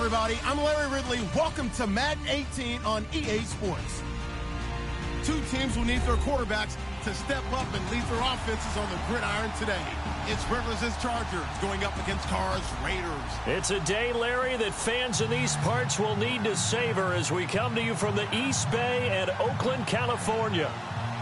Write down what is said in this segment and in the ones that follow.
everybody. I'm Larry Ridley. Welcome to Madden 18 on EA Sports. Two teams will need their quarterbacks to step up and lead their offenses on the gridiron today. It's Rivers' Chargers going up against Carr's Raiders. It's a day, Larry, that fans in these parts will need to savor as we come to you from the East Bay and Oakland, California.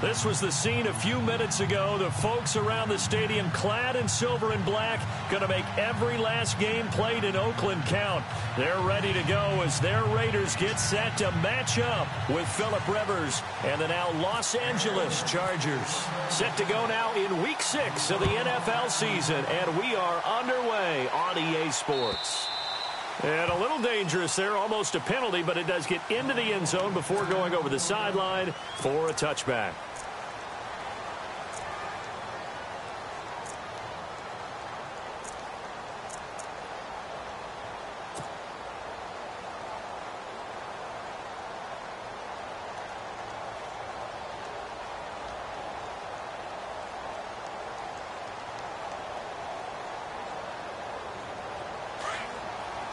This was the scene a few minutes ago. The folks around the stadium clad in silver and black going to make every last game played in Oakland count. They're ready to go as their Raiders get set to match up with Phillip Rivers and the now Los Angeles Chargers. Set to go now in Week 6 of the NFL season, and we are underway on EA Sports. And a little dangerous there, almost a penalty, but it does get into the end zone before going over the sideline for a touchback.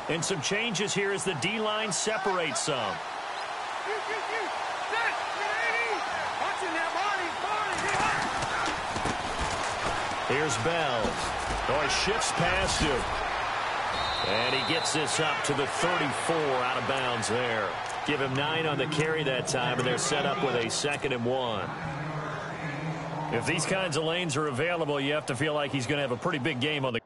And some changes here as the D-line separates some. Here's Bell. Oh, he shifts past him. And he gets this up to the 34 out of bounds there. Give him 9 on the carry that time, and they're set up with a 2nd and 1. If these kinds of lanes are available, you have to feel like he's going to have a pretty big game on the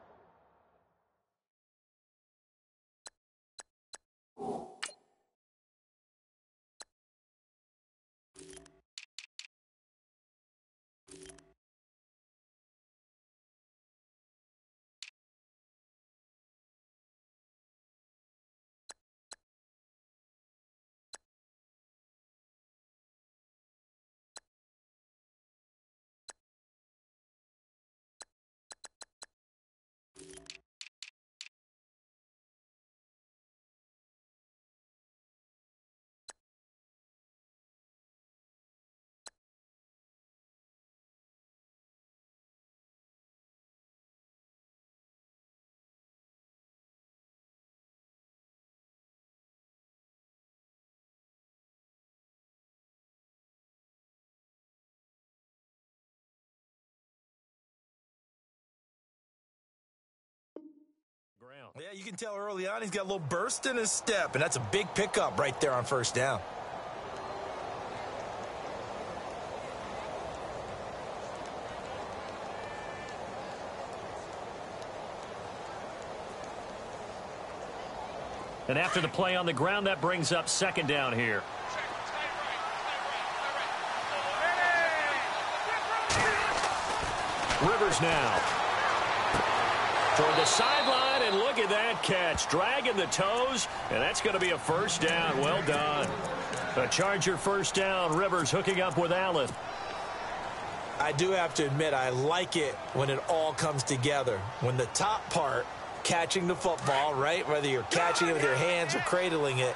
ground. Yeah, you can tell early on he's got a little burst in his step, and that's a big pickup right there on first down. And after the play on the ground, that brings up 2nd down here. Rivers now toward the sideline, and look at that catch. Dragging the toes, and that's going to be a first down. Well done. A Charger first down. Rivers hooking up with Allen. I do have to admit, I like it when it all comes together. When the top part, catching the football, right, whether you're catching it with your hands or cradling it,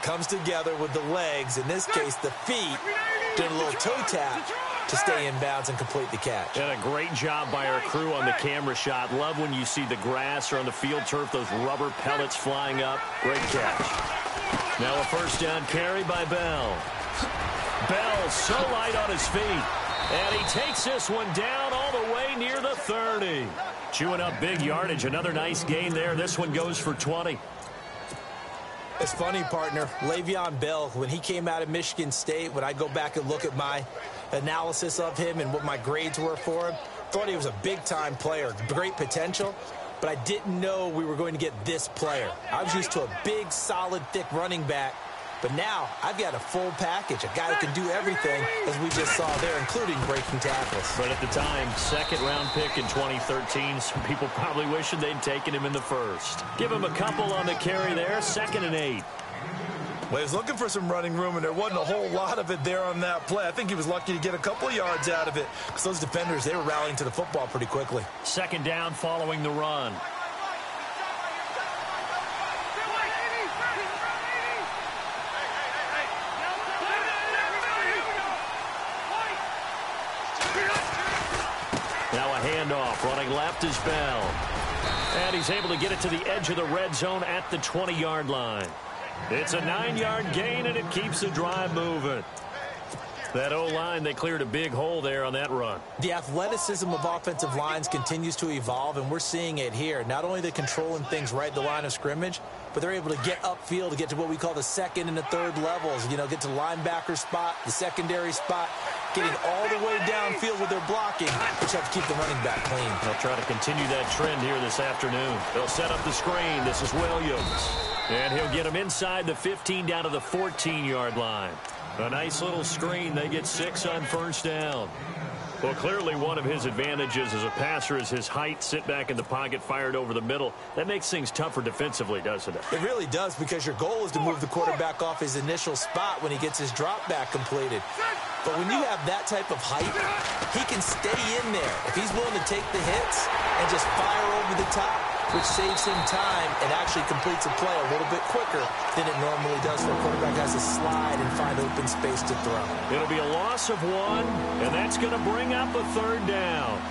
comes together with the legs, in this case the feet, doing a little toe tap to stay in bounds and complete the catch. And a great job by our crew on the camera shot. Love when you see the grass or on the field turf, those rubber pellets flying up. Great catch. Now a first down carry by Bell. Bell so light on his feet. And he takes this one down all the way near the 30. Chewing up big yardage. Another nice gain there. This one goes for 20. It's funny, partner. Le'Veon Bell, when he came out of Michigan State, when I go back and look at my analysis of him and what my grades were for him, thought he was a big-time player, great potential, but I didn't know we were going to get this player. I was used to a big, solid, thick running back, but now I've got a full package, a guy who can do everything, as we just saw there, including breaking tackles. But at the time, 2nd-round pick in 2013, some people probably wishing they'd taken him in the 1st. Give him a couple on the carry there, 2nd and 8. Well, he was looking for some running room, and there wasn't a whole lot of it there on that play. I think he was lucky to get a couple of yards out of it, because those defenders, they were rallying to the football pretty quickly. 2nd down following the run. Now a handoff. Running left is Bell. And he's able to get it to the edge of the red zone at the 20-yard line. It's a 9-yard gain, and it keeps the drive moving. That O-line, they cleared a big hole there on that run. The athleticism of offensive lines continues to evolve, and we're seeing it here. Not only are they controlling things right at the line of scrimmage, but they're able to get upfield to get to what we call the second and the third levels. You know, get to the linebacker spot, the secondary spot, getting all the way downfield with their blocking, which helps keep the running back clean. They'll try to continue that trend here this afternoon. They'll set up the screen. This is Williams. And he'll get him inside the 15 down to the 14-yard line. A nice little screen. They get 6 on first down. Well, clearly one of his advantages as a passer is his height. Sit back in the pocket, fired over the middle. That makes things tougher defensively, doesn't it? It really does, because your goal is to move the quarterback off his initial spot when he gets his drop back completed. But when you have that type of height, he can stay in there. If he's willing to take the hits and just fire over the top, which saves him time and actually completes a play a little bit quicker than it normally does for a quarterback has to slide and find open space to throw. It'll be a loss of 1, and that's going to bring up a third down.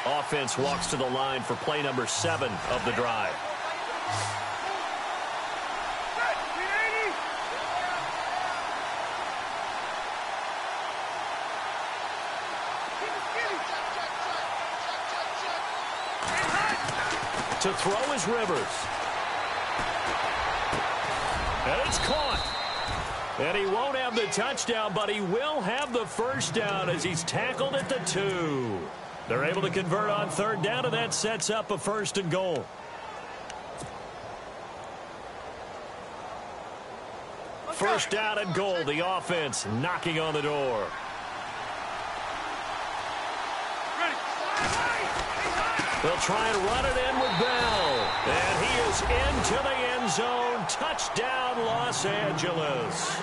Offense walks to the line for play number 7 of the drive. To throw is Rivers. And it's caught. And he won't have the touchdown, but he will have the first down as he's tackled at the 2. They're able to convert on third down, and that sets up a 1st and goal. First down and goal. The offense knocking on the door. They'll try and run it in with Bell. And he is into the end zone. Touchdown, Los Angeles.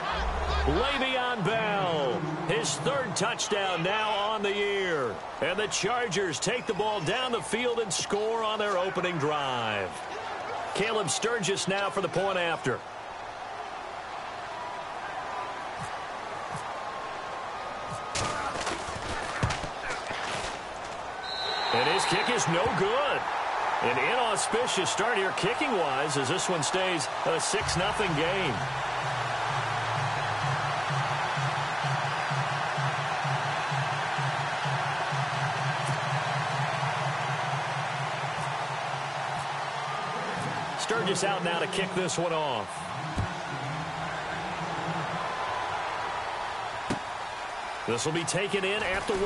Le'Veon Bell, his 3rd touchdown now on the year. And the Chargers take the ball down the field and score on their opening drive. Caleb Sturgis now for the point after. And his kick is no good. An inauspicious start here kicking-wise as this one stays a 6-0 game. Sturgis out now to kick this one off. This will be taken in at the 1.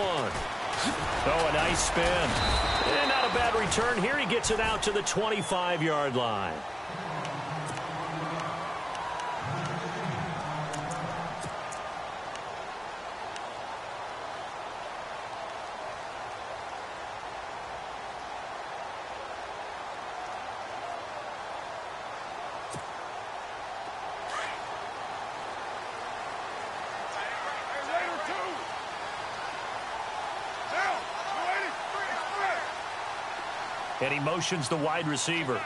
Oh, a nice spin. And not a bad return here. He gets it out to the 25-yard line. And he motions the wide receiver.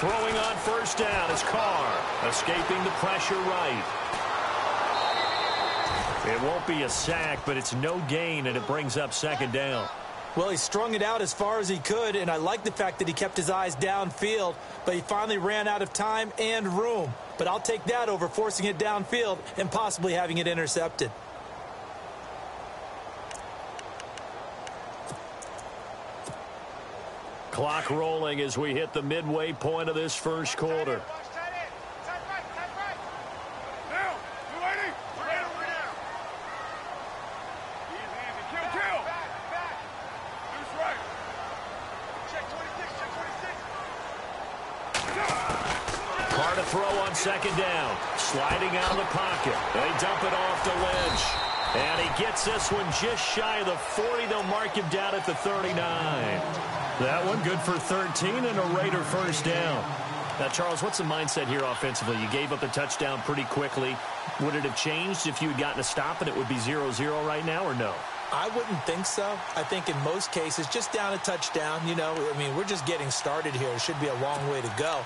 Throwing on first down is Carr, escaping the pressure right. It won't be a sack, but it's no gain, and it brings up 2nd down. Well, he strung it out as far as he could, and I like the fact that he kept his eyes downfield, but he finally ran out of time and room. But I'll take that over forcing it downfield and possibly having it intercepted. Clock rolling as we hit the midway point of this first quarter. Throw on 2nd down. Sliding out of the pocket. They dump it off to Lynch. And he gets this one just shy of the 40. They'll mark him down at the 39. That one good for 13 and a Raider first down. Now, Charles, what's the mindset here offensively? You gave up a touchdown pretty quickly. Would it have changed if you had gotten a stop and it would be 0-0 right now, or no? I wouldn't think so. I think in most cases, just down a touchdown, you know, I mean, we're just getting started here. It should be a long way to go.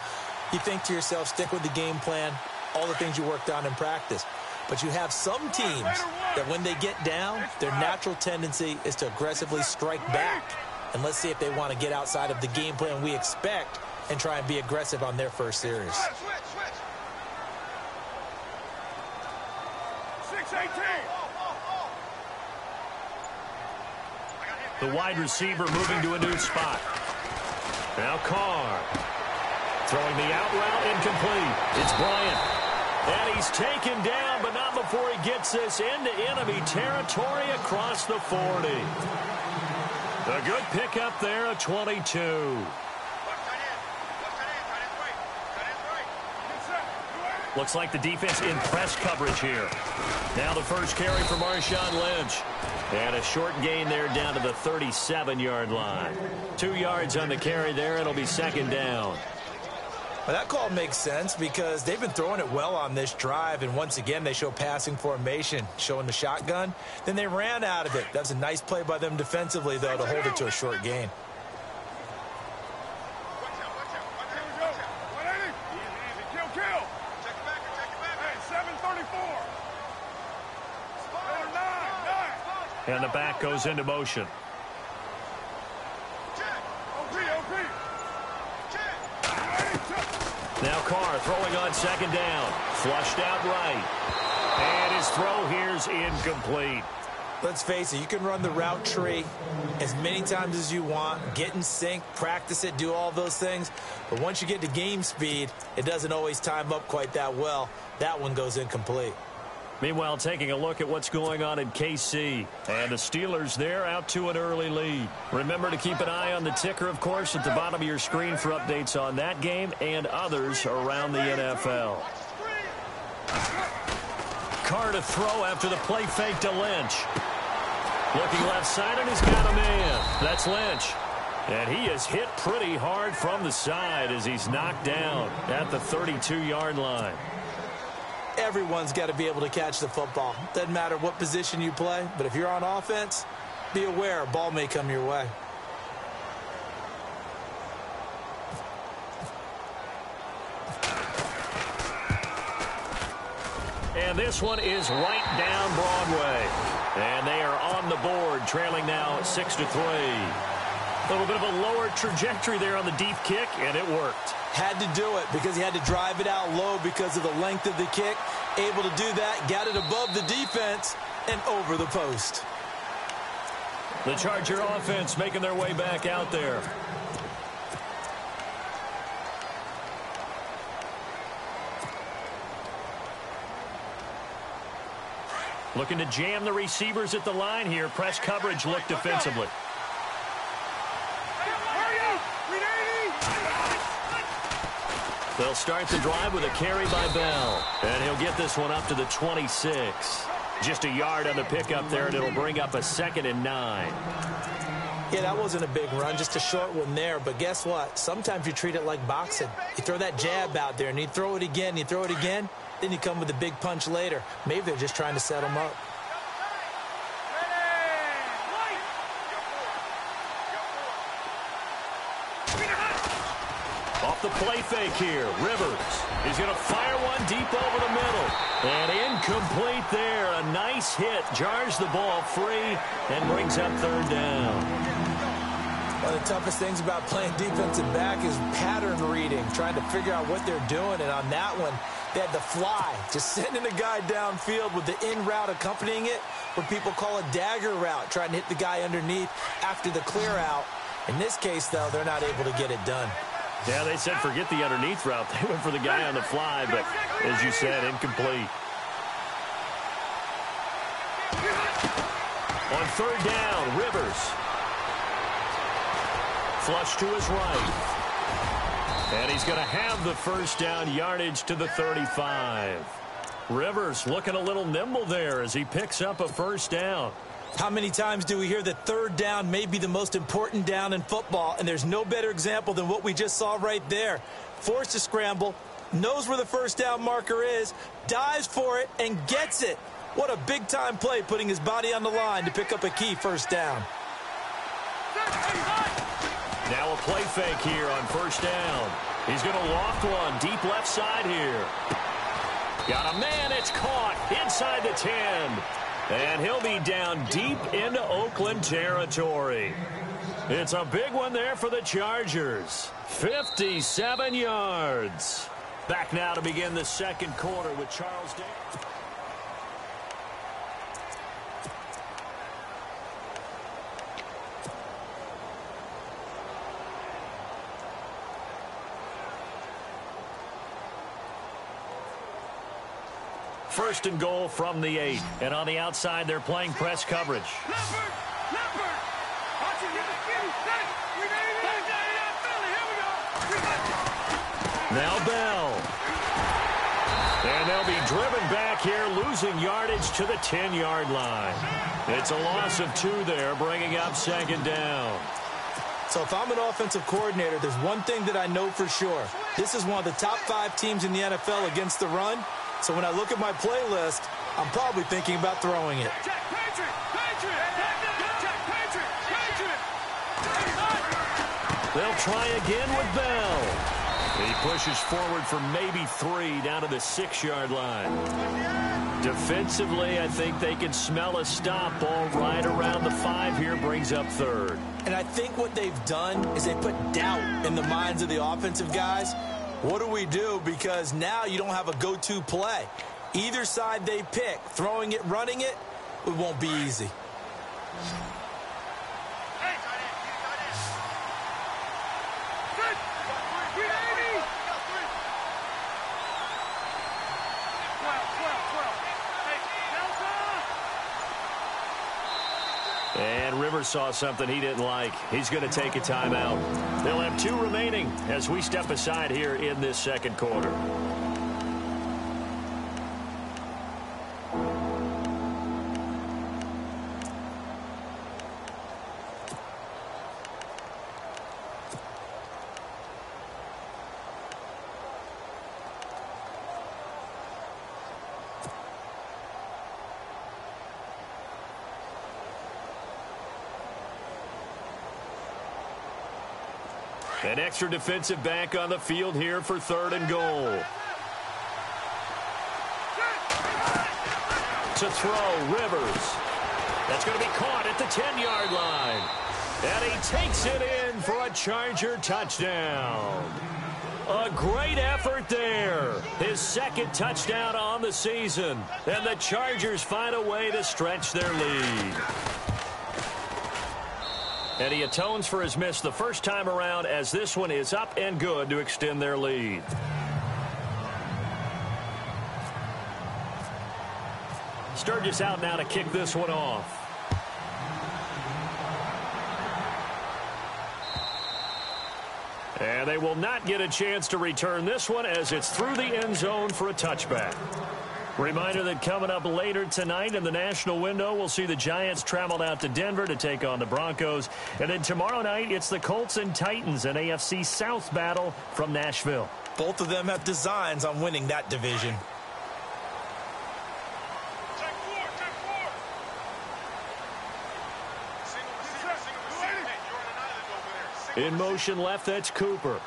You think to yourself, stick with the game plan, all the things you worked on in practice. But you have some teams that when they get down, their natural tendency is to aggressively strike back. And let's see if they want to get outside of the game plan we expect and try and be aggressive on their first series. 6-18. The wide receiver moving to a new spot. Now Carr. Throwing the out route, incomplete. It's Bryant. And he's taken down, but not before he gets this into enemy territory across the 40. A good pickup there at 22. Looks like the defense in press coverage here. Now the first carry for Marshawn Lynch. And a short gain there down to the 37-yard line. 2 yards on the carry there. It'll be second down. Well, that call makes sense because they've been throwing it well on this drive, and once again they show passing formation, showing the shotgun. Then they ran out of it. That's a nice play by them defensively, though, to hold it to a short gain. And the back goes into motion. Now Carr throwing on second down. Flushed out right. And his throw here's incomplete. Let's face it, you can run the route tree as many times as you want, get in sync, practice it, do all those things. But once you get to game speed, it doesn't always time up quite that well. That one goes incomplete. Meanwhile, taking a look at what's going on in KC. And the Steelers there out to an early lead. Remember to keep an eye on the ticker, of course, at the bottom of your screen for updates on that game and others around the NFL. Carr to throw after the play fake to Lynch. Looking left side, and he's got a man. That's Lynch. And he is hit pretty hard from the side as he's knocked down at the 32-yard line. Everyone's got to be able to catch the football. Doesn't matter what position you play, but if you're on offense, be aware a ball may come your way. And this one is right down Broadway. And they are on the board, trailing now 6-3. A little bit of a lower trajectory there on the deep kick, and it worked. Had to do it because he had to drive it out low because of the length of the kick. Able to do that, got it above the defense and over the post. The Charger offense making their way back out there. Looking to jam the receivers at the line here. Press coverage look defensively. They'll start the drive with a carry by Bell. And he'll get this one up to the 26. Just a yard on the pickup there, and it'll bring up a 2nd and 9. Yeah, that wasn't a big run, just a short one there. But guess what? Sometimes you treat it like boxing. You throw that jab out there, and you throw it again, you throw it again, then you come with a big punch later. Maybe they're just trying to set him up. Off the play fake here, Rivers. He's going to fire one deep over the middle. And incomplete there. A nice hit. Jars the ball free and brings up 3rd down. One of the toughest things about playing defensive back is pattern reading, trying to figure out what they're doing. And on that one, they had the fly, just sending a guy downfield with the in route accompanying it, what people call a dagger route, trying to hit the guy underneath after the clear out. In this case, though, they're not able to get it done. Yeah, they said forget the underneath route. They went for the guy on the fly, but as you said, incomplete. On 3rd down, Rivers. Flush to his right. And he's going to have the 1st down yardage to the 35. Rivers looking a little nimble there as he picks up a 1st down. How many times do we hear that third down may be the most important down in football, and there's no better example than what we just saw right there. Forced to scramble, knows where the first down marker is, dives for it, and gets it. What a big-time play, putting his body on the line to pick up a key first down. Now a play fake here on first down. He's going to loft one deep left side here. Got a man, it's caught inside the 10. And he'll be down deep into Oakland territory. It's a big one there for the Chargers. 57 yards. Back now to begin the second quarter with Charles Davis. First and goal from the 8. And on the outside, they're playing press coverage. Now Bell. And they'll be driven back here, losing yardage to the 10-yard line. It's a loss of 2 there, bringing up second down. So if I'm an offensive coordinator, there's one thing that I know for sure. This is one of the top 5 teams in the NFL against the run. So when I look at my playlist, I'm probably thinking about throwing it. They'll try again with Bell. He pushes forward for maybe 3 down to the 6-yard line. Defensively, I think they can smell a stop. Ball right around the 5 here, brings up third. And I think what they've done is they put doubt in the minds of the offensive guys. What do we do? Because now you don't have a go-to play. Either side they pick, throwing it, running it, it won't be easy. And Rivers saw something he didn't like. He's going to take a timeout. They'll have 2 remaining as we step aside here in this second quarter. An extra defensive back on the field here for third and goal. To throw, Rivers. That's going to be caught at the 10-yard line. And he takes it in for a Charger touchdown. A great effort there. His second touchdown on the season. And the Chargers find a way to stretch their lead. And he atones for his miss the first time around, as this one is up and good to extend their lead. Sturgis out now to kick this one off. And they will not get a chance to return this one, as it's through the end zone for a touchback. Reminder that coming up later tonight in the national window, we'll see the Giants travel out to Denver to take on the Broncos. And then tomorrow night, it's the Colts and Titans, an AFC South battle from Nashville. Both of them have designs on winning that division. In motion left, that's Cooper.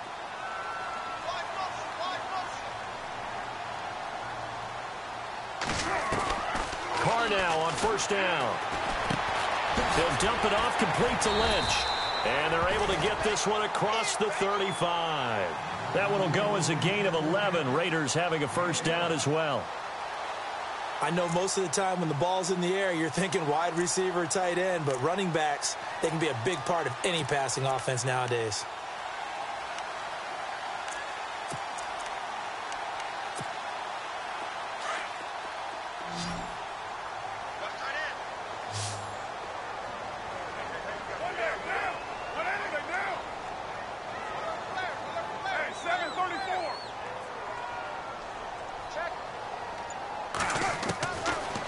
Now on first down. They'll dump it off complete to Lynch. And they're able to get this one across the 35. That one will go as a gain of 11. Raiders having a first down as well. I know most of the time when the ball's in the air, you're thinking wide receiver, tight end, but running backs, they can be a big part of any passing offense nowadays.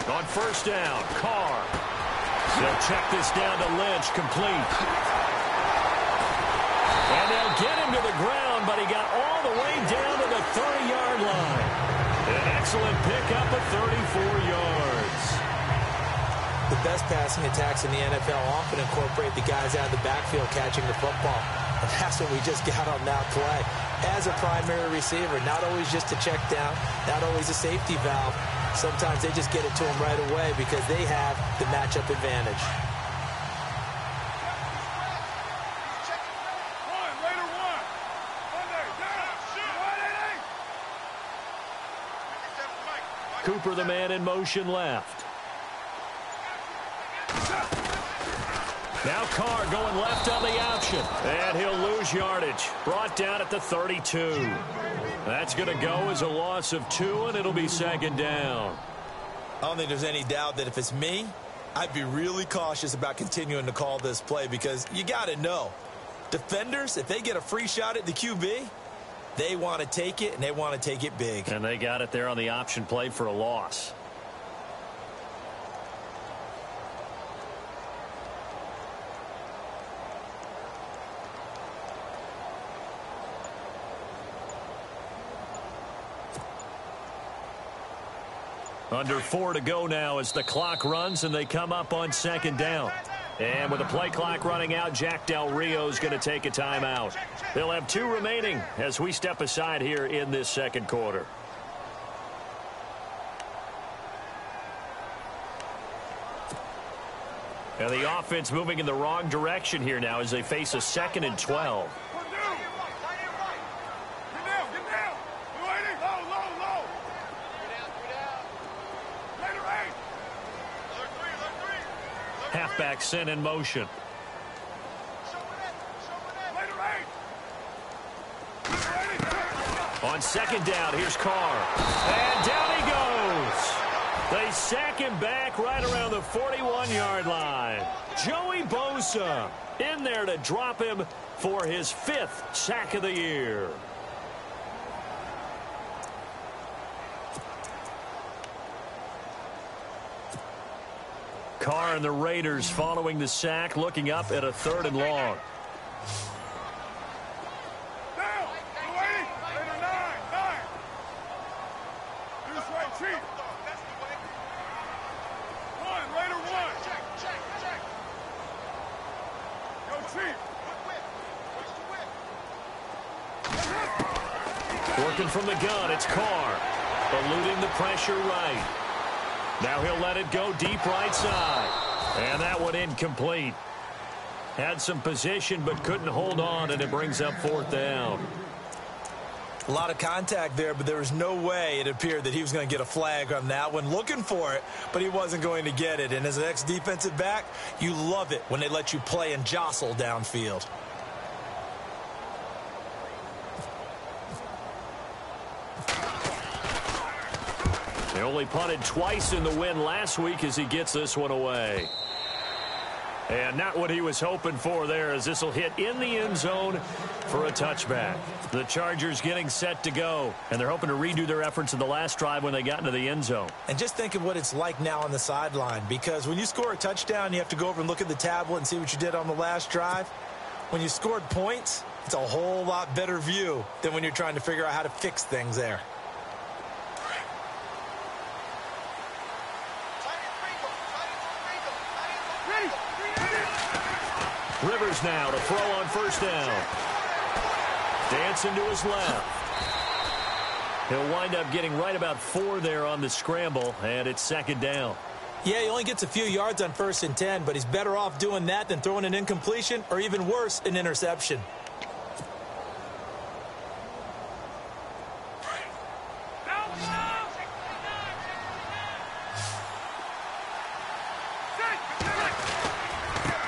On first down, Carr. They'll check this down to Lynch, complete. And they'll get him to the ground, but he got all the way down to the 30-yard line. An excellent pickup of 34 yards. The best passing attacks in the NFL often incorporate the guys out of the backfield catching the football. And that's what we just got on that play. As a primary receiver, not always just a check down, not always a safety valve. Sometimes they just get it to him right away because they have the matchup advantage. Cooper, the man in motion left. Now Carr going left on the option. And he'll lose yardage. Brought down at the 32. That's going to go as a loss of 2, and it'll be second down. I don't think there's any doubt that if it's me, I'd be really cautious about continuing to call this play because you got to know, defenders, if they get a free shot at the QB, they want to take it, and they want to take it big. And they got it there on the option play for a loss. Under 4 to go now as the clock runs and they come up on second down. And with the play clock running out, Jack Del Rio is going to take a timeout. They'll have 2 remaining as we step aside here in this second quarter. And the offense moving in the wrong direction here now as they face a 2nd and 12. Halfback sent in motion. On second down, here's Carr. And down he goes. They sack him back right around the 41-yard line. Joey Bosa in there to drop him for his 5th sack of the year. Carr and the Raiders following the sack, looking up at a 3rd and long. Working from the gun, it's Carr. Eluding the pressure right. Now he'll let it go deep right side. And that one incomplete. Had some position but couldn't hold on, and it brings up 4th down. A lot of contact there, but there was no way it appeared that he was going to get a flag on that one. Looking for it, but he wasn't going to get it. And as an ex-defensive back, you love it when they let you play and jostle downfield. They only punted twice in the win last week as he gets this one away. And not what he was hoping for there, as this will hit in the end zone for a touchback. The Chargers getting set to go, and they're hoping to redo their efforts in the last drive when they got into the end zone. And just think of what it's like now on the sideline, because when you score a touchdown, you have to go over and look at the tablet and see what you did on the last drive. When you scored points, it's a whole lot better view than when you're trying to figure out how to fix things there. Rivers now to throw on 1st down. Dancing to his left. He'll wind up getting right about 4 there on the scramble, and it's 2nd down. Yeah, he only gets a few yards on 1st and 10, but he's better off doing that than throwing an incompletion or even worse, an interception.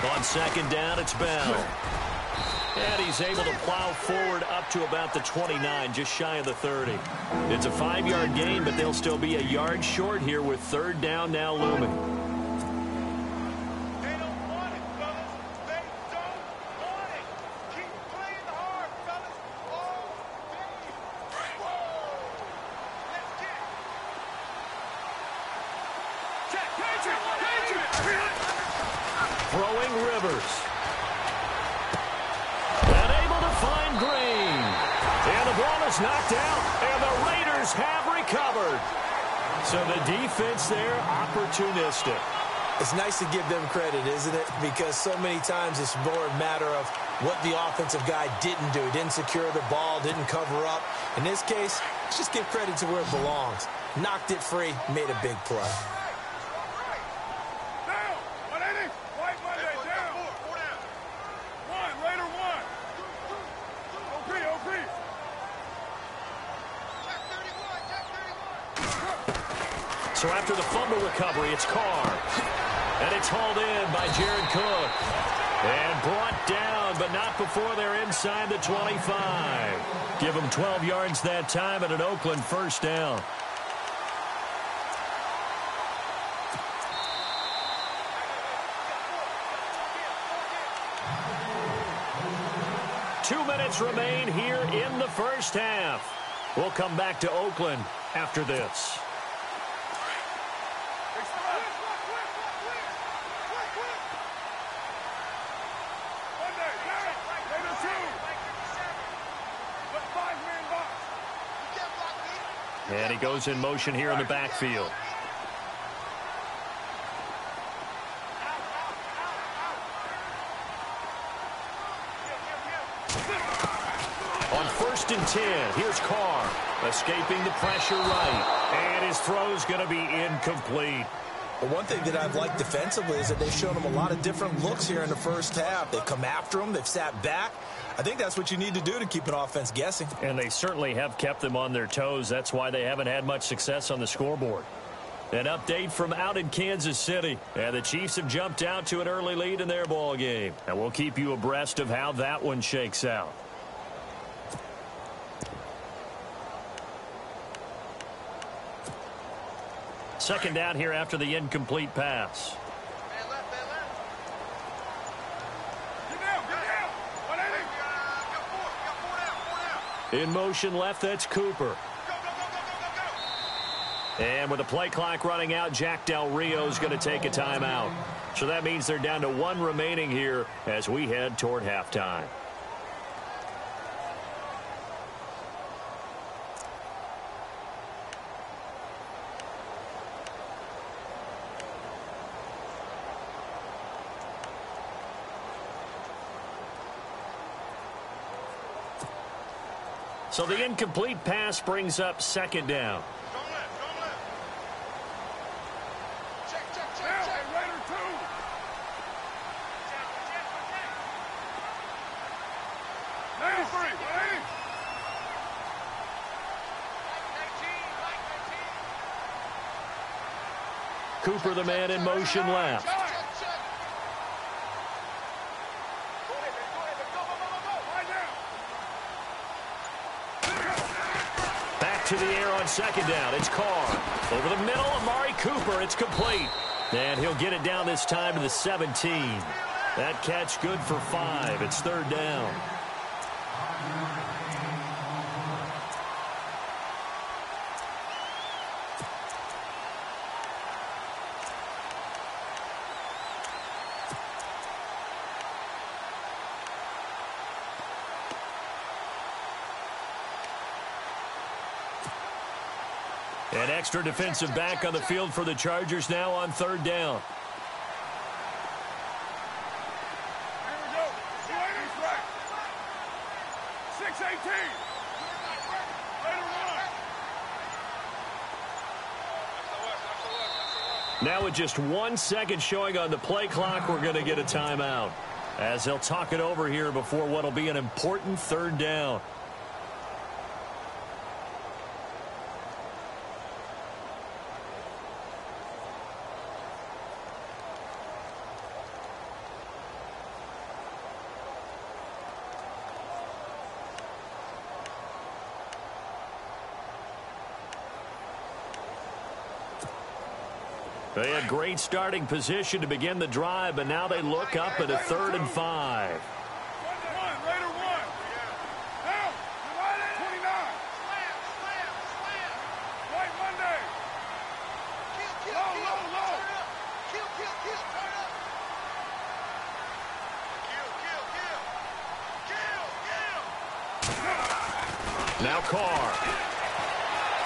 On 2nd down, it's Bell. And he's able to plow forward up to about the 29, just shy of the 30. It's a 5-yard gain, but they'll still be a yard short here with 3rd down now looming. They don't want it, fellas. They don't want it. Keep playing hard, fellas. All day. Whoa. Let's get it. Check. Patriot. throwing Rivers. And able to find Green. And the ball is knocked out, and the Raiders have recovered. So the defense there, opportunistic. It's nice to give them credit, isn't it? Because so many times it's more a matter of what the offensive guy didn't do. He didn't secure the ball, didn't cover up. In this case, let's just give credit to where it belongs. Knocked it free, made a big play. Down! 180! White Monday, down! One, Raider one! OP, OP! So after the fumble recovery, it's Carr. And it's hauled in by Jared Cook. And brought down, but not before they're inside the 25. Give them 12 yards that time and an Oakland first down. Two minutes remain here in the first half. We'll come back to Oakland after this. And he goes in motion here in the backfield. On 1st and 10, here's Carr, escaping the pressure right. And his throw's going to be incomplete. Well, one thing that I've liked defensively is that they've shown him a lot of different looks here in the first half. They've come after him. They've sat back. I think that's what you need to do to keep an offense guessing. And they certainly have kept them on their toes. That's why they haven't had much success on the scoreboard. An update from out in Kansas City. And the Chiefs have jumped out to an early lead in their ball game. And we'll keep you abreast of how that one shakes out. Second down here after the incomplete pass. In motion left, that's Cooper. And with the play clock running out, Jack Del Rio is going to take a timeout. So that means they're down to one remaining here as we head toward halftime. So the incomplete pass brings up second down. Cooper, the man in motion left. Back to the air on second down. It's Carr. Over the middle, Amari Cooper. It's complete. And he'll get it down this time to the 17. That catch good for 5. It's third down. An extra defensive back on the field for the Chargers now on third down. Here we go. 280's right. 618. Later one. Now with just 1 second showing on the play clock, we're going to get a timeout as they'll talk it over here before what will be an important third down. They had great starting position to begin the drive, but now they look up at a 3rd and 5. Raider one. Down. 29. White Monday. Low. Turn up. Now Carr.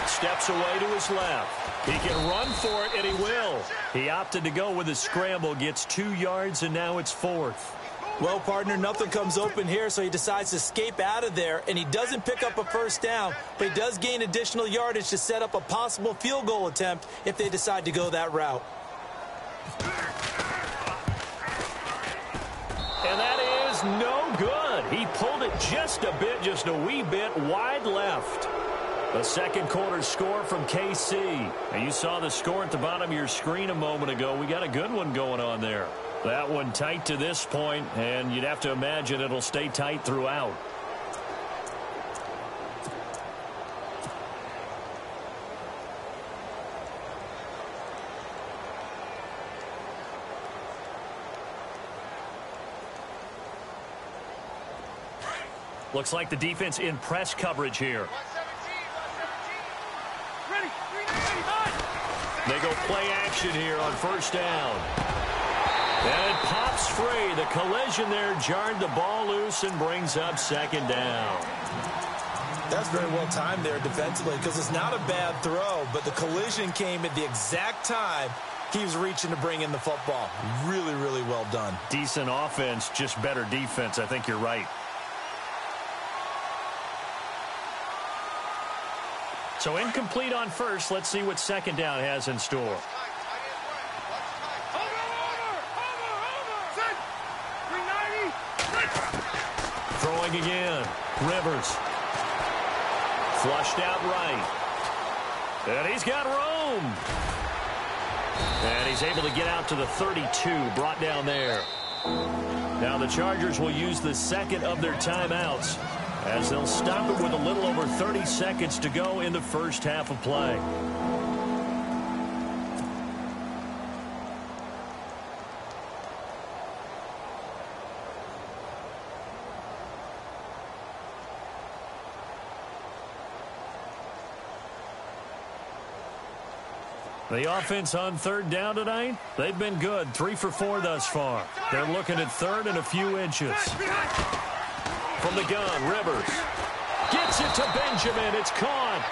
Steps away to his left. He can run for it, and he will. He opted to go with a scramble, gets 2 yards, and now it's 4th. Well, partner, nothing comes open here, so he decides to escape out of there, and he doesn't pick up a first down, but he does gain additional yardage to set up a possible field goal attempt if they decide to go that route. And that is no good. He pulled it just a bit, just a wee bit wide left. The second quarter score from KC. Now, you saw the score at the bottom of your screen a moment ago. We got a good one going on there. That one tight to this point, and you'd have to imagine it'll stay tight throughout. Looks like the defense in press coverage here. They go play action here on first down. And it pops free. The collision there jarred the ball loose and brings up second down. That's very well timed there defensively because it's not a bad throw, but the collision came at the exact time he was reaching to bring in the football. Really, really well done. Decent offense, just better defense. I think you're right. So incomplete on first. Let's see what second down has in store. Throwing again. Rivers. Flushed out right. And he's got room. And he's able to get out to the 32. Brought down there. Now the Chargers will use the second of their timeouts, as they'll stop it with a little over 30 seconds to go in the first half of play. The offense on third down tonight, they've been good. 3 for 4 thus far. They're looking at third and a few inches. From the gun, Rivers gets it to Benjamin. It's caught.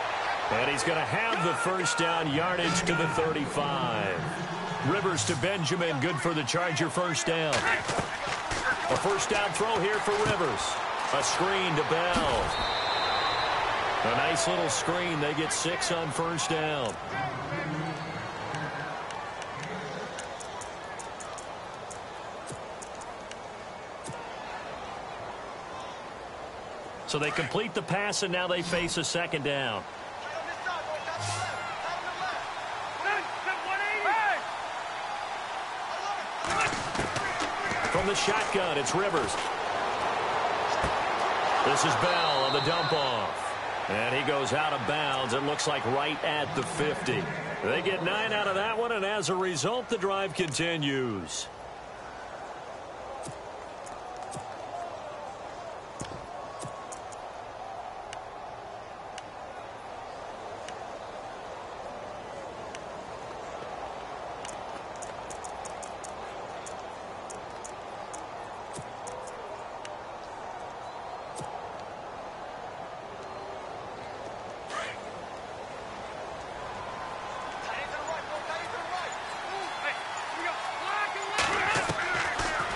And he's going to have the first down, yardage to the 35. Rivers to Benjamin, good for the Charger first down. A first down throw here for Rivers. A screen to Bell. A nice little screen. They get 6 on first down. So they complete the pass, and now they face a second down. From the shotgun, it's Rivers. This is Bell on the dump off. And he goes out of bounds. It looks like right at the 50. They get 9 out of that one, and as a result, the drive continues.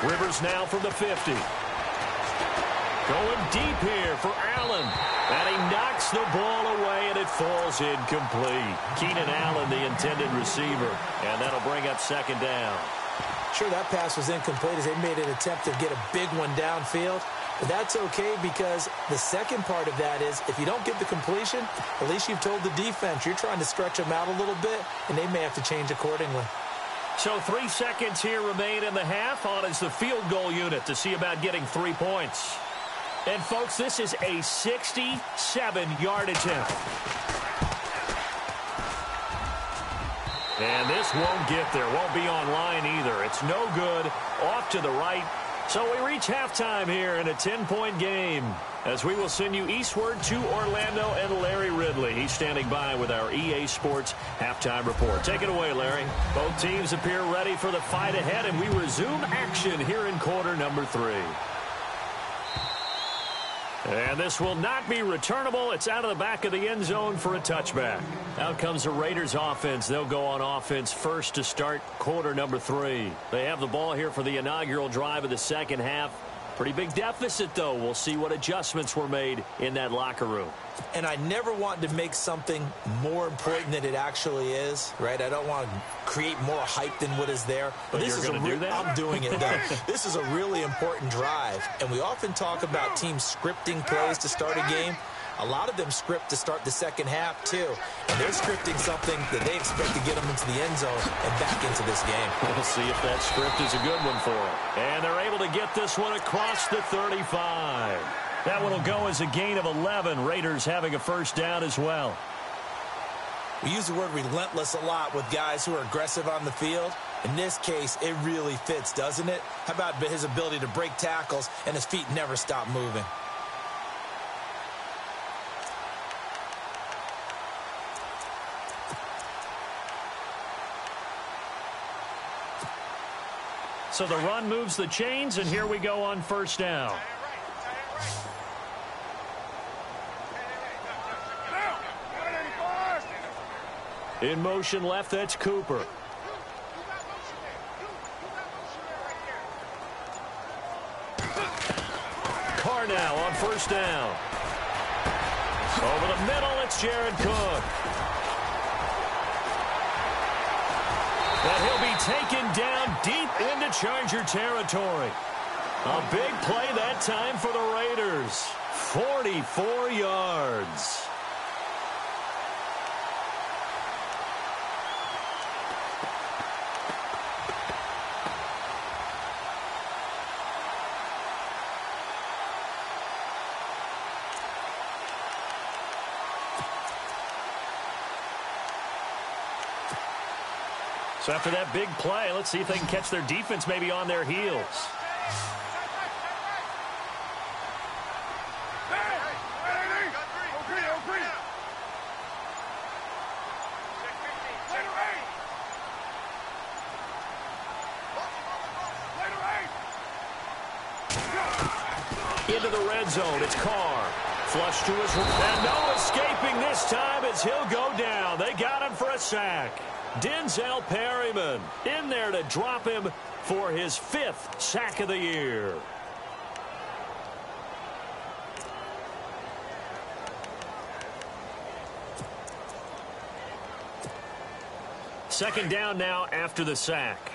Rivers now from the 50. Going deep here for Allen. And he knocks the ball away, and it falls incomplete. Keenan Allen, the intended receiver. And that'll bring up second down. Sure, that pass was incomplete as they made an attempt to get a big one downfield. But that's okay because the second part of that is if you don't get the completion, at least you've told the defense you're trying to stretch them out a little bit, and they may have to change accordingly. So 3 seconds here remain in the half. On is the field goal unit to see about getting 3 points. And, folks, this is a 67-yard attempt. And this won't get there. Won't be online either. It's no good. Off to the right. So we reach halftime here in a 10-point game as we will send you eastward to Orlando and Larry Ridley. He's standing by with our EA Sports halftime report. Take it away, Larry. Both teams appear ready for the fight ahead, and we resume action here in quarter number 3. And this will not be returnable. It's out of the back of the end zone for a touchback. Out comes the Raiders offense. They'll go on offense first to start quarter number 3. They have the ball here for the inaugural drive of the second half. Pretty big deficit, though. We'll see what adjustments were made in that locker room. And I never want to make something more important than it actually is, right? I don't want to create more hype than what is there. But this is do that? I'm doing it, though. This is a really important drive. And we often talk about teams scripting plays to start a game. A lot of them script to start the second half, too. And they're scripting something that they expect to get them into the end zone and back into this game. We'll see if that script is a good one for them. And they're able to get this one across the 35. That one will go as a gain of 11. Raiders having a first down as well. We use the word relentless a lot with guys who are aggressive on the field. In this case, it really fits, doesn't it? How about his ability to break tackles and his feet never stop moving? So the run moves the chains, and here we go on first down. In motion left, that's Cooper. Carr now on first down. Over the middle, it's Jared Cook. And he'll be taken down deep into Charger territory. A big play that time for the Raiders. 44 yards. So after that big play, let's see if they can catch their defense maybe on their heels. Into the red zone, it's Carr. Flush to his right. And no escaping this time as he'll go down. They got him for a sack. Denzel Perryman in there to drop him for his 5th sack of the year. Second down now after the sack.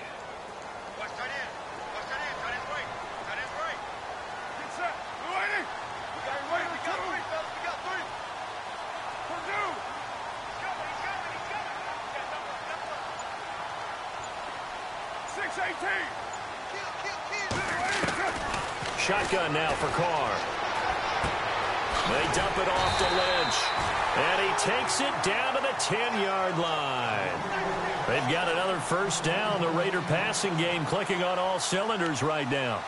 Shotgun now for Carr. They dump it off to Lynch. And he takes it down to the 10-yard line. They've got another first down. The Raider passing game clicking on all cylinders right now.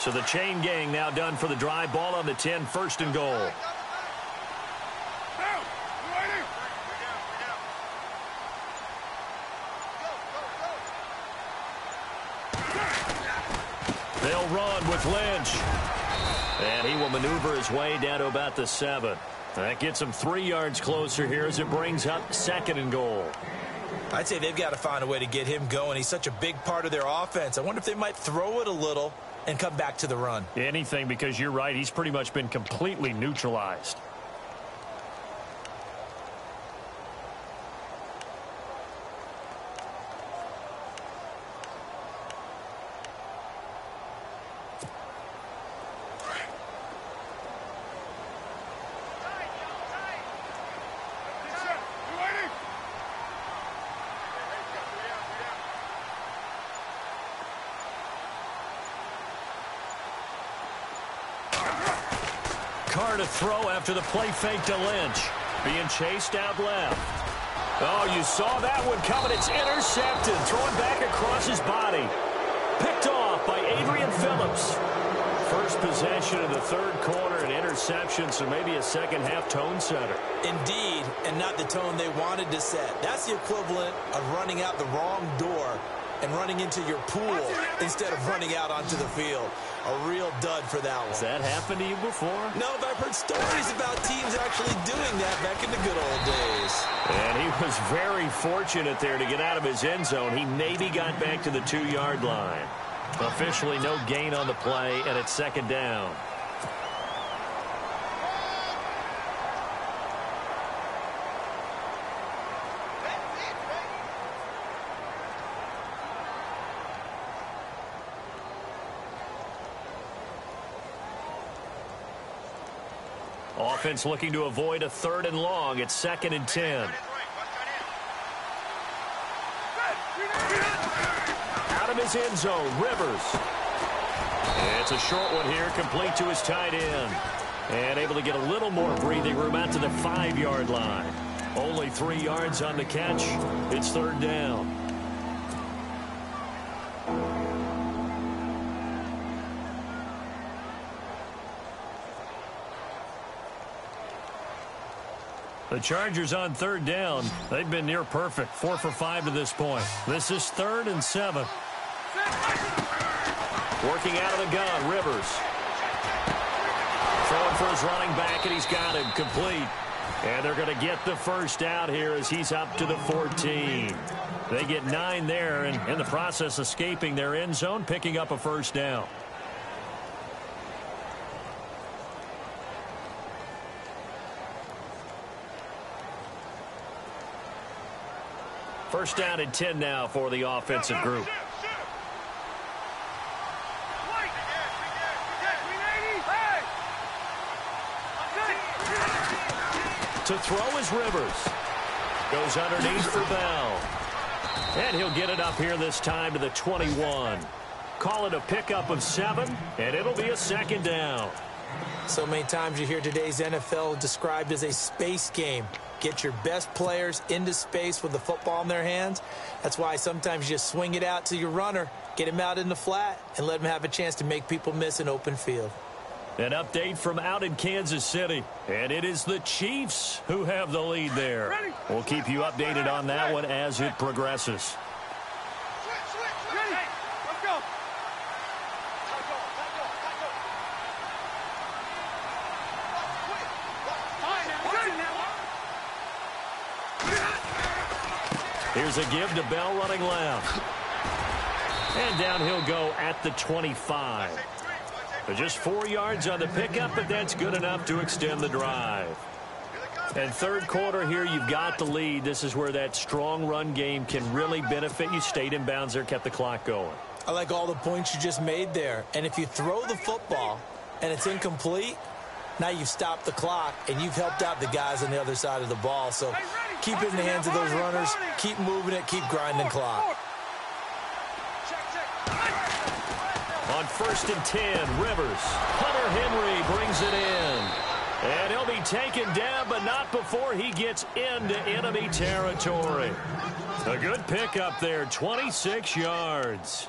So the chain gang now done for the drive. Ball on the 10, first and goal. They'll run with Lynch. And he will maneuver his way down to about the 7. That gets him 3 yards closer here as it brings up second and goal. I'd say they've got to find a way to get him going. He's such a big part of their offense. I wonder if they might throw it a little and come back to the run. Anything, because you're right. He's pretty much been completely neutralized. Carr to throw after the play fake to Lynch. Being chased out left. Oh, you saw that one coming. It's intercepted. Throwing back across his body. Picked off by Adrian Phillips. First possession of the third quarter, an interception, so maybe a second-half tone setter. Indeed, and not the tone they wanted to set. That's the equivalent of running out the wrong door and running into your pool instead of running out onto the field. A real dud for that one. Has that happened to you before? No, but I've heard stories about teams actually doing that back in the good old days. And he was very fortunate there to get out of his end zone. He maybe got back to the 2-yard line. Officially no gain on the play, and it's second down. Offense looking to avoid a 3rd and long. It's 2nd and 10. Out of his end zone, Rivers. It's a short one here, complete to his tight end. And able to get a little more breathing room out to the 5-yard line. Only 3 yards on the catch. It's 3rd down. The Chargers on 3rd down. They've been near perfect. 4 for 5 to this point. This is 3rd and 7. Working out of the gun, Rivers. Throwing for his running back, and he's got it complete. And they're going to get the first out here as he's up to the 14. They get 9 there, and in the process escaping their end zone, picking up a first down. First down and 10 now for the offensive group. To throw is Rivers. Goes underneath for Bell. And he'll get it up here this time to the 21. Call it a pickup of 7, and it'll be a second down. So many times you hear today's NFL described as a space game. Get your best players into space with the football in their hands. That's why sometimes you just swing it out to your runner, get him out in the flat, and let him have a chance to make people miss an open field. An update from out in Kansas City, and it is the Chiefs who have the lead there. We'll keep you updated on that one as it progresses. Here's a give to Bell running left. And down he'll go at the 25. Just 4 yards on the pickup, but that's good enough to extend the drive. And third quarter here, you've got the lead. This is where that strong run game can really benefit you. Stayed in bounds there, kept the clock going. I like all the points you just made there. And if you throw the football and it's incomplete, now you've stopped the clock and you've helped out the guys on the other side of the ball. So keep it in the hands of those runners. Keep moving it. Keep grinding clock. On 1st and 10, Rivers. Hunter Henry brings it in. And he'll be taken down, but not before he gets into enemy territory. A good pickup there, 26 yards.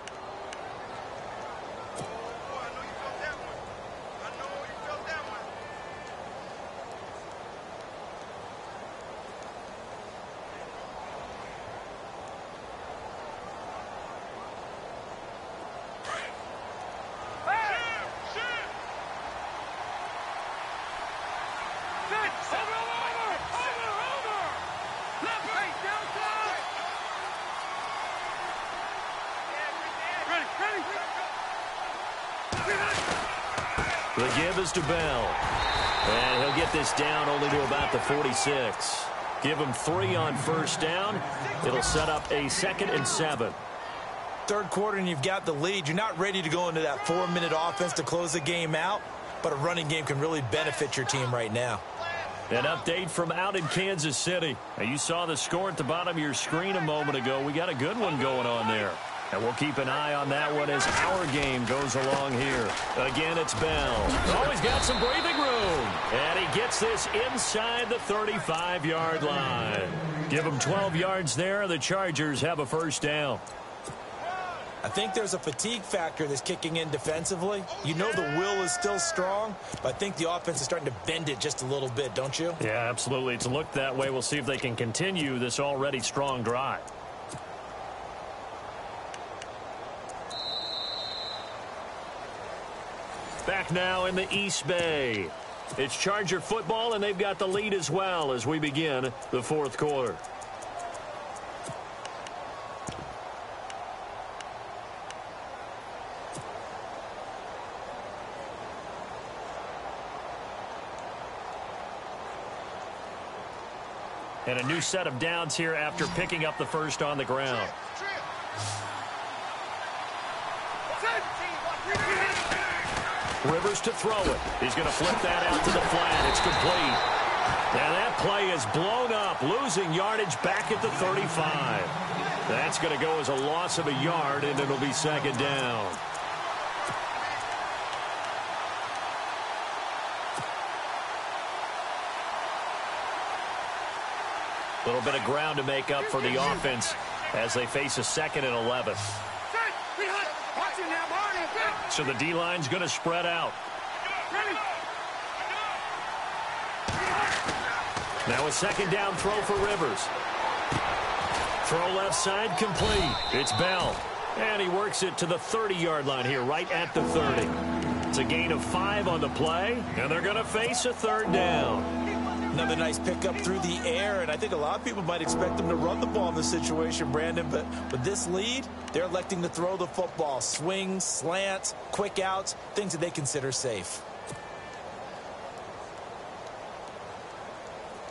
The give is to Bell. And he'll get this down only to about the 46. Give him 3 on first down. It'll set up a 2nd and 7. Third quarter and you've got the lead. You're not ready to go into that 4-minute offense to close the game out, but a running game can really benefit your team right now. An update from out in Kansas City. Now, you saw the score at the bottom of your screen a moment ago. We got a good one going on there. And we'll keep an eye on that one as our game goes along here. Again, it's Bell. Always got some breathing room. And he gets this inside the 35-yard line. Give him 12 yards there. The Chargers have a first down. I think there's a fatigue factor that's kicking in defensively. You know the will is still strong, but I think the offense is starting to bend it just a little bit, don't you? Yeah, absolutely. It's looked that way. We'll see if they can continue this already strong drive. Back now in the East Bay. It's Charger football, and they've got the lead as well as we begin the fourth quarter. And a new set of downs here after picking up the first on the ground. Rivers to throw it. He's going to flip that out to the flat. It's complete. And that play is blown up, losing yardage back at the 35. That's going to go as a loss of a yard, and it'll be second down. A little bit of ground to make up for the offense as they face a 2nd and 11. So the D-line's going to spread out. Now a second down throw for Rivers. Throw left side complete. It's Bell. And he works it to the 30-yard line here, right at the 30. It's a gain of 5 on the play, and they're going to face a 3rd down. Another nice pickup through the air, and I think a lot of people might expect them to run the ball in this situation, Brandon, but with this lead, they're electing to throw the football. Swings, slants, quick outs, things that they consider safe.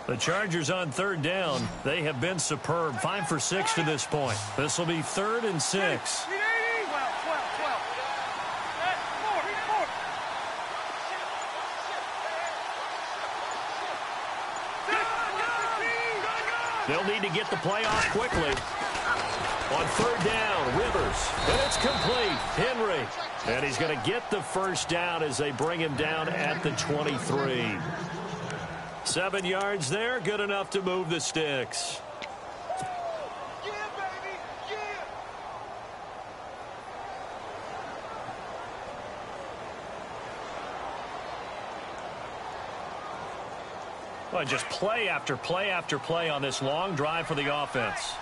The Chargers on 3rd down. They have been superb. 5 for 6 to this point. This will be 3rd and 6. They'll need to get the play off quickly. On 3rd down, Rivers. And it's complete. Henry. And he's going to get the first down as they bring him down at the 23. 7 yards there. Good enough to move the sticks. Yeah, baby. Yeah. Well, just play after play after play on this long drive for the offense.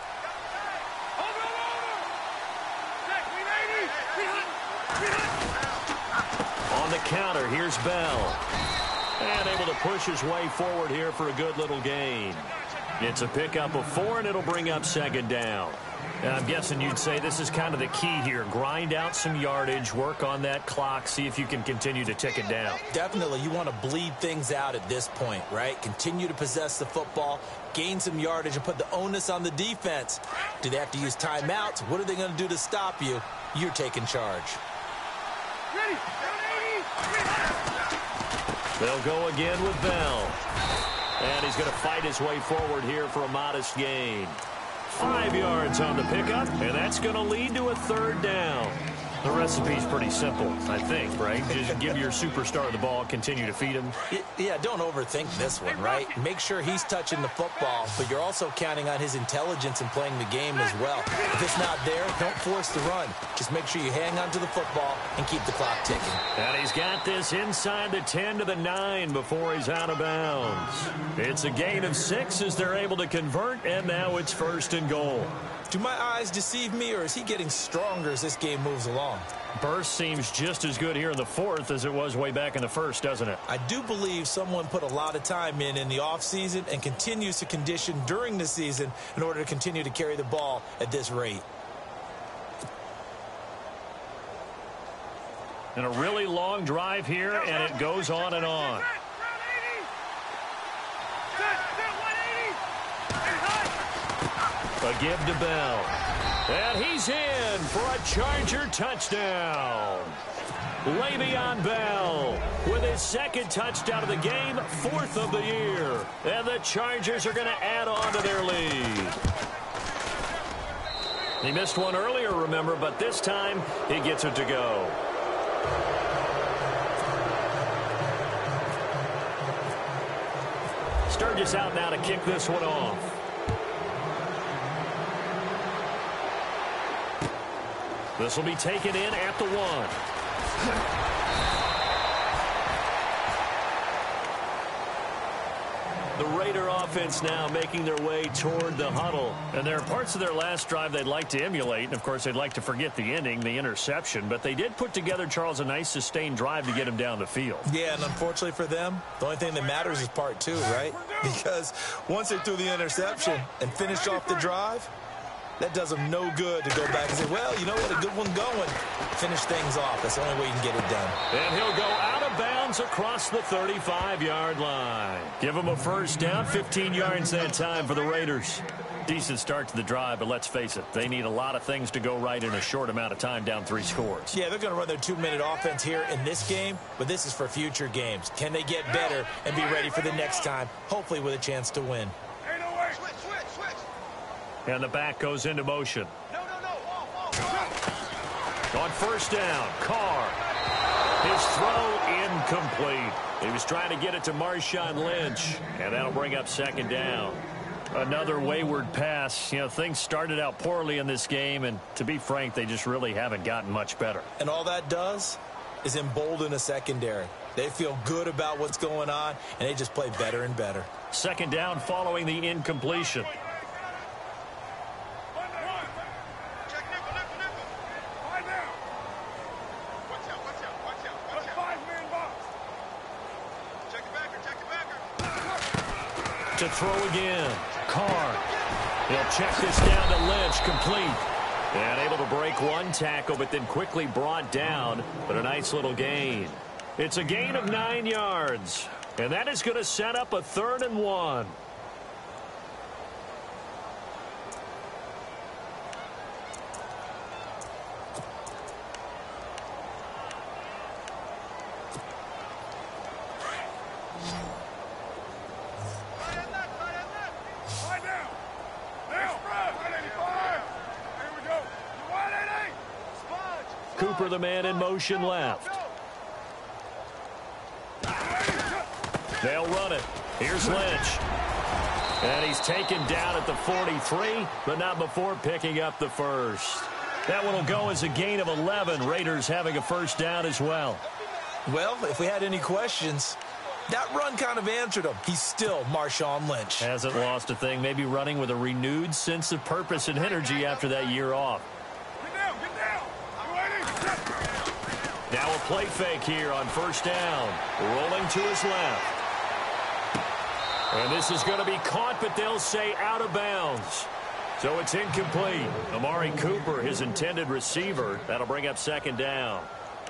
On the counter, here's Bell. And able to push his way forward here for a good little gain. It's a pickup of 4, and it'll bring up 2nd down. And I'm guessing you'd say this is kind of the key here. Grind out some yardage, work on that clock, see if you can continue to tick it down. Definitely, you want to bleed things out at this point, right? Continue to possess the football, gain some yardage, and put the onus on the defense. Do they have to use timeouts? What are they going to do to stop you? You're taking charge. They'll go again with Bell. And he's going to fight his way forward here for a modest gain. 5 yards on the pickup, and that's going to lead to a 3rd down. The recipe's pretty simple, I think, right? Just give your superstar the ball, continue to feed him. Yeah, don't overthink this one, right? Make sure he's touching the football, but you're also counting on his intelligence in playing the game as well. If it's not there, don't force the run. Just make sure you hang on to the football and keep the clock ticking. And he's got this inside the 10 to the 9 before he's out of bounds. It's a gain of 6 as they're able to convert, and now it's 1st and goal. Do my eyes deceive me, or is he getting stronger as this game moves along? Burst seems just as good here in the 4th as it was way back in the 1st, doesn't it? I do believe someone put a lot of time in the offseason and continues to condition during the season in order to continue to carry the ball at this rate. And a really long drive here, and it goes on and on. A give to Bell. And he's in for a Charger touchdown. Le'Veon Bell with his 2nd touchdown of the game, 4th of the year. And the Chargers are going to add on to their lead. He missed one earlier, remember, but this time he gets it to go. Sturgis out now to kick this one off. This will be taken in at the 1. The Raider offense now making their way toward the huddle. And there are parts of their last drive they'd like to emulate. And, of course, they'd like to forget the ending, the interception. But they did put together, Charles, a nice sustained drive to get him down the field. Yeah, and unfortunately for them, the only thing that matters is part 2, right? Because once they threw the interception and finished off the drive, that does them no good to go back and say, well, you know what, a good one going. Finish things off. That's the only way you can get it done. And he'll go out of bounds across the 35-yard line. Give him a first down, 15 yards that time for the Raiders. Decent start to the drive, but let's face it, they need a lot of things to go right in a short amount of time, down 3 scores. Yeah, they're going to run their 2-minute offense here in this game, but this is for future games. Can they get better and be ready for the next time, hopefully with a chance to win? And the back goes into motion. On first down, Carr. His throw incomplete. He was trying to get it to Marshawn Lynch, and that'll bring up second down. Another wayward pass. You know, things started out poorly in this game, and to be frank, they just really haven't gotten much better. And all that does is embolden a secondary. They feel good about what's going on, and they just play better and better. Second down following the incompletion. To throw again. Carr. He'll check this down to Lynch, complete. And able to break one tackle, but then quickly brought down. But a nice little gain. It's a gain of 9 yards. And that is going to set up a 3rd and 1. Cooper, the man in motion left. They'll run it. Here's Lynch. And he's taken down at the 43, but not before picking up the first. That one will go as a gain of 11. Raiders having a first down as well. Well, if we had any questions, that run kind of answered him. He's still Marshawn Lynch. Hasn't lost a thing. Maybe running with a renewed sense of purpose and energy after that year off. Now a play fake here on first down. Rolling to his left. And this is going to be caught, but they'll say out of bounds. So it's incomplete. Amari Cooper, his intended receiver. That'll bring up second down.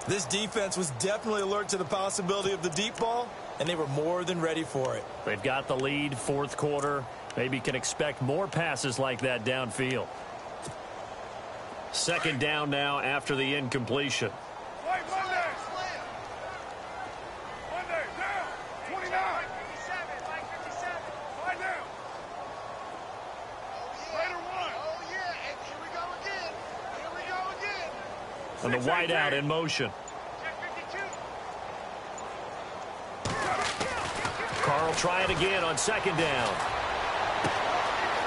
This defense was definitely alert to the possibility of the deep ball, and they were more than ready for it. They've got the lead, fourth quarter. Maybe can expect more passes like that downfield. Second down now after the incompletion. And the wideout in motion. Carl try it again on second down.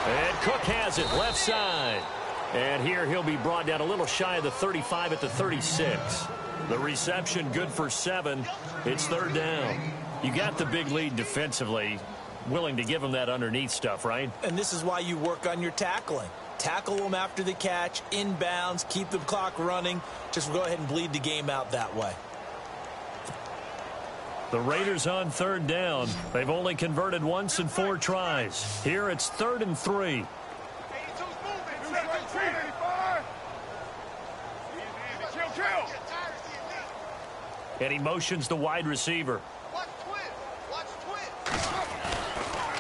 And Cook has it left side. And here he'll be brought down a little shy of the 35 at the 36. The reception good for 7. It's third down. You got the big lead defensively. Willing to give him that underneath stuff, right? And this is why you work on your tackling. Tackle them after the catch, inbounds, keep the clock running. Just go ahead and bleed the game out that way. The Raiders on third down. They've only converted once in 4 tries. Here it's 3rd and 3. And he motions the wide receiver.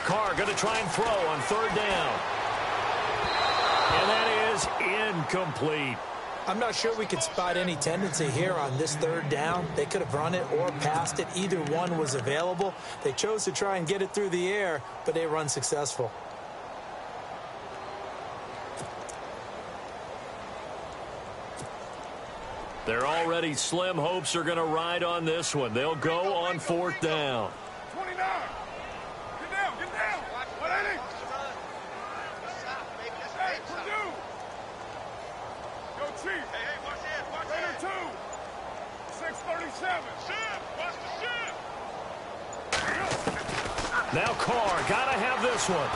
Carr going to try and throw on third down. And that is incomplete. I'm not sure we could spot any tendency here on this third down. They could have run it or passed it. Either one was available. They chose to try and get it through the air, but they were unsuccessful. They're already slim hopes are going to ride on this one. They'll go on fourth down. 29. Get down. What ain't it? Hey, Purdue. Go Chief. Hey, watch 37. Ship. Watch the ship. Now Carr, gotta have this one.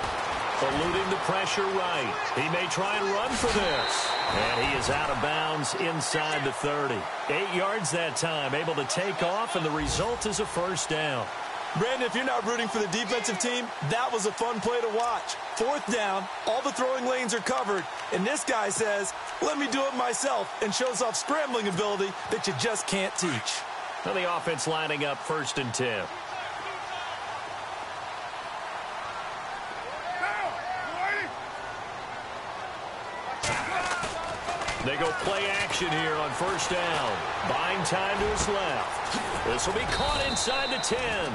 Eluding the pressure right. He may try and run for this. And he is out of bounds inside the 30. 8 yards that time, able to take off, and the result is a first down. Brandon, if you're not rooting for the defensive team, that was a fun play to watch. 4th down, all the throwing lanes are covered, and this guy says, let me do it myself, and shows off scrambling ability that you just can't teach. Well, the offense lining up 1st and 10. They go play action here on 1st down. Buying time to his left. This will be caught inside the 10.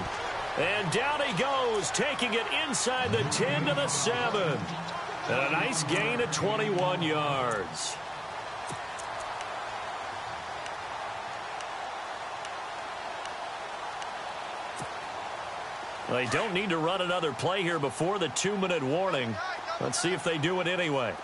And down he goes, taking it inside the 10 to the 7. And a nice gain of 21 yards. They don't need to run another play here before the 2-minute warning. Let's see if they do it anyway.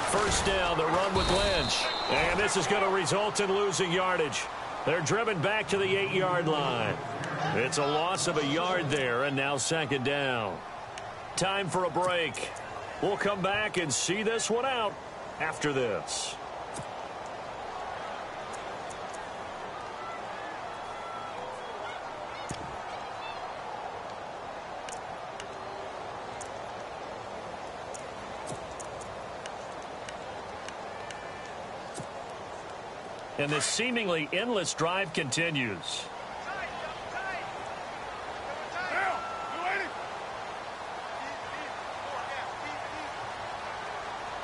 1st down, the run with Lynch. And this is going to result in losing yardage. They're driven back to the 8-yard line. It's a loss of a yard there, and now 2nd down. Time for a break. We'll come back and see this one out after this. And this seemingly endless drive continues.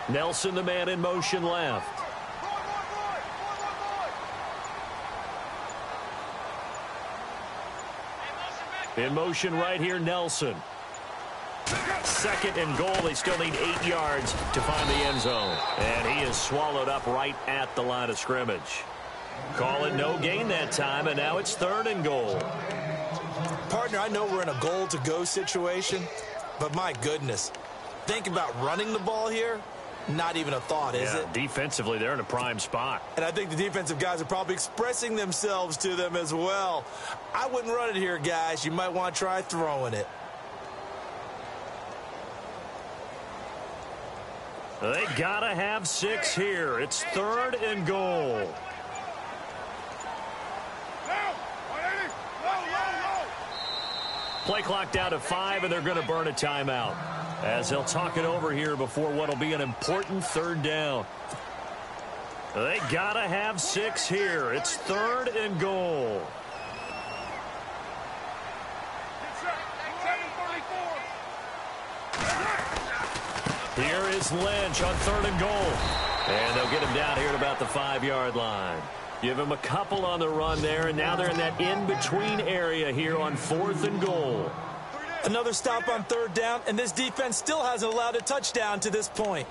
Nelson, the man in motion left. In motion right here, Nelson. 2nd and goal. They still need 8 yards to find the end zone. And he is swallowed up right at the line of scrimmage. Call it no gain that time, and now it's 3rd and goal. Partner, I know we're in a goal-to-go situation, but my goodness, think about running the ball here. Not even a thought, is it? Defensively, they're in a prime spot. And I think the defensive guys are probably expressing themselves to them as well. I wouldn't run it here, guys. You might want to try throwing it. They gotta have 6 here. It's 3rd and goal. Play clock down to 5, and they're going to burn a timeout as they'll talk it over here before what will be an important 3rd down. They gotta have 6 here. It's 3rd and goal. Here is Lynch on 3rd and goal. And they'll get him down here at about the 5-yard line. Give him a couple on the run there, and now they're in that in-between area here on 4th and goal. Another stop on 3rd down, and this defense still hasn't allowed a touchdown to this point.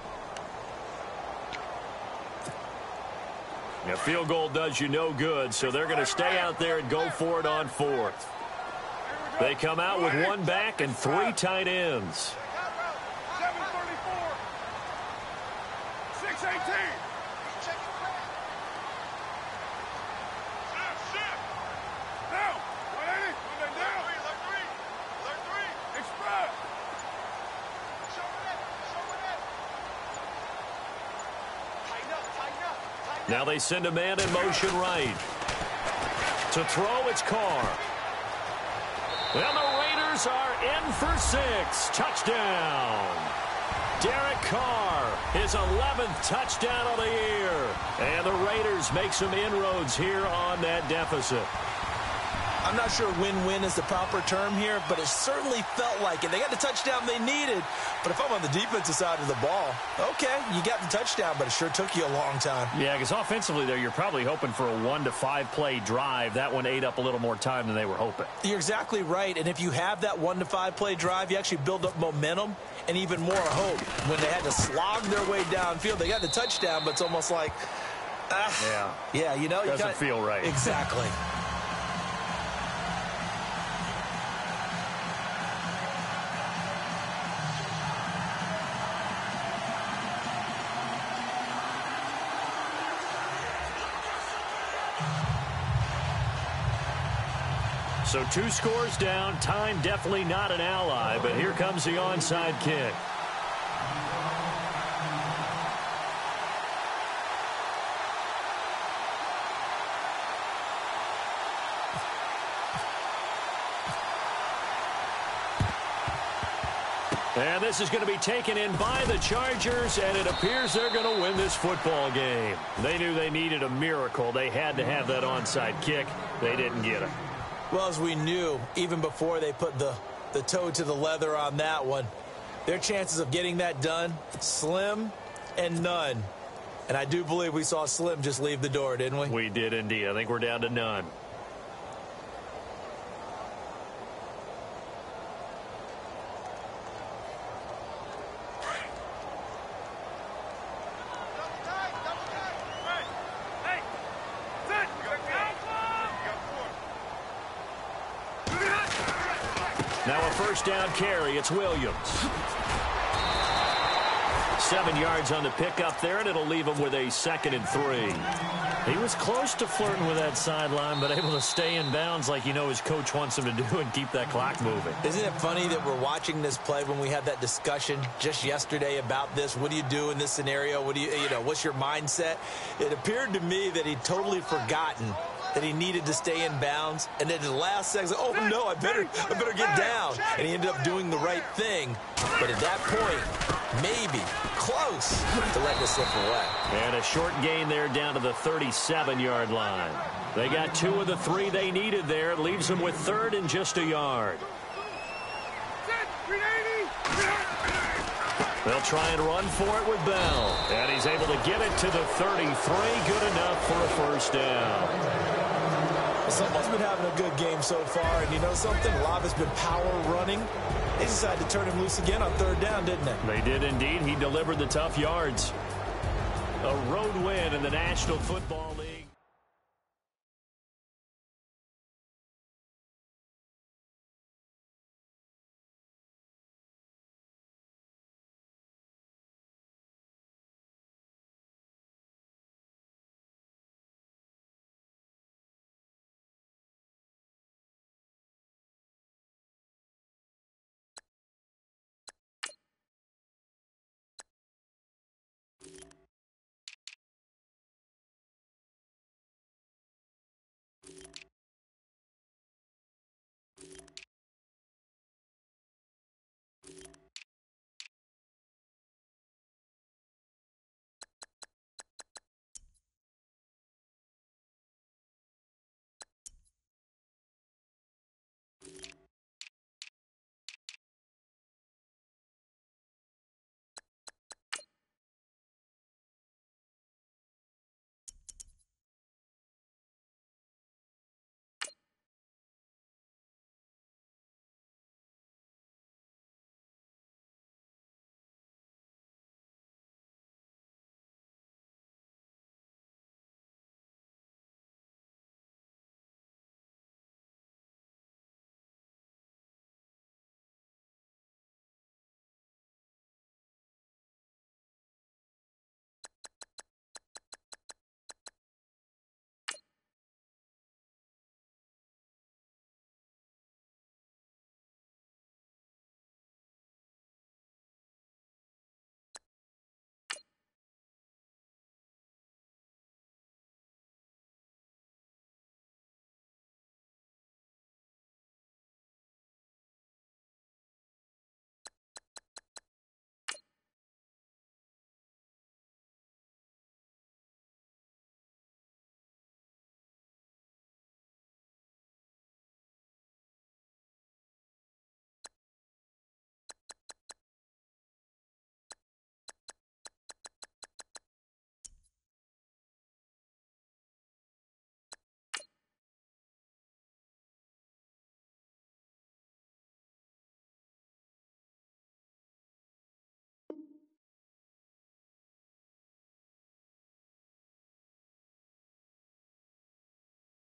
A field goal does you no good, so they're going to stay out there and go for it on 4th. They come out with 1 back and 3 tight ends. 734. 618. Down. 180. Down. Alert 3. Express. Tighten up. Now they send a man in motion right. To throw, it's Carr. And the Raiders are in for 6. Touchdown. Derek Carr, his 11th touchdown of the year. And the Raiders make some inroads here on that deficit. I'm not sure win-win is the proper term here, but it certainly felt like it. They got the touchdown they needed, but if I'm on the defensive side of the ball, okay, you got the touchdown, but it sure took you a long time. Yeah, because offensively there, you're probably hoping for a 1 to 5 play drive. That one ate up a little more time than they were hoping. You're exactly right, and if you have that 1 to 5 play drive, you actually build up momentum and even more hope. When they had to slog their way downfield, they got the touchdown, but it's almost like, yeah, you know, doesn't feel right. Exactly. So 2 scores down. Time definitely not an ally, but here comes the onside kick. And this is going to be taken in by the Chargers, and it appears they're going to win this football game. They knew they needed a miracle. They had to have that onside kick. They didn't get it. Well, as we knew, even before they put the toe to the leather on that one, their chances of getting that done, slim and none. And I do believe we saw Slim just leave the door, didn't we? We did indeed. I think we're down to none. Now a first down carry. It's Williams. 7 yards on the pickup there, and it'll leave him with a 2nd and 3. He was close to flirting with that sideline, but able to stay in bounds like you know his coach wants him to do and keep that clock moving. Isn't it funny that we're watching this play when we had that discussion just yesterday about this? What do you do in this scenario? What do you know, what's your mindset? It appeared to me that he'd totally forgotten that he needed to stay in bounds, and then in the last second, oh no, I better get down. And he ended up doing the right thing. But at that point, maybe close to letting it slip away. And a short gain there down to the 37-yard line. They got 2 of the 3 they needed there. It leaves them with 3rd and just a yard. They'll try and run for it with Bell. And he's able to get it to the 33. Good enough for a first down. Someone's been having a good game so far, and you know something? A lot has been power running. They decided to turn him loose again on 3rd down, didn't they? They did indeed. He delivered the tough yards. A road win in the National Football